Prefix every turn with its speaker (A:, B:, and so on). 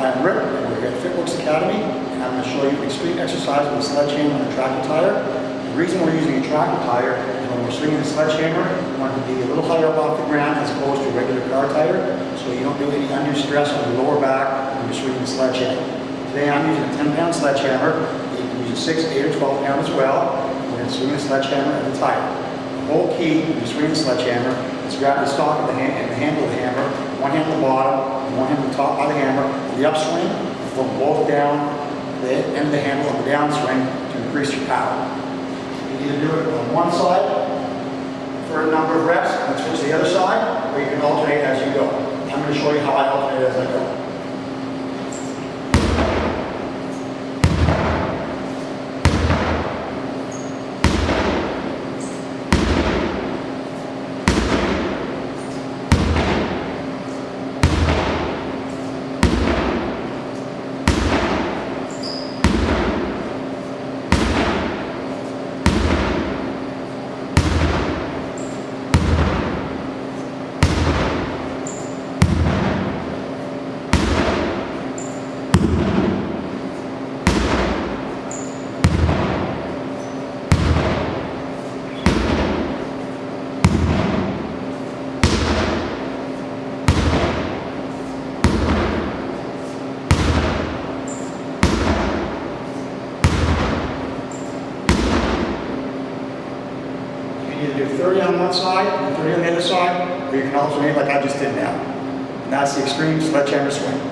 A: Hi, I'm Rick, and we're here at Fitworks Academy, and I'm going to show you an extreme exercise with a sledgehammer and a tractor tire. The reason we're using a tractor tire is when we're swinging the sledgehammer, we want it to be a little higher up off the ground as opposed to a regular car tire, so you don't do any undue stress on your lower back when you're swinging the sledgehammer. Today I'm using a 10-pound sledgehammer. You can use a 6, 8, or 12 pound as well. We're going to swing the sledgehammer and the tire. The whole key when you're swinging the sledgehammer is grab the stock of the hand and the handle of the hammer, one hand on the bottom, and one hand on the top of the hammer. The upswing, pull both down the end of the handle of the downswing to increase your power. You can either do it on one side for a number of reps and switch to the other side, or you can alternate as you go. I'm going to show you how I alternate as I go. You can either do 30 on one side and 30 on the other side, or you can alternate like I just did now. And that's the extreme sledgehammer swing.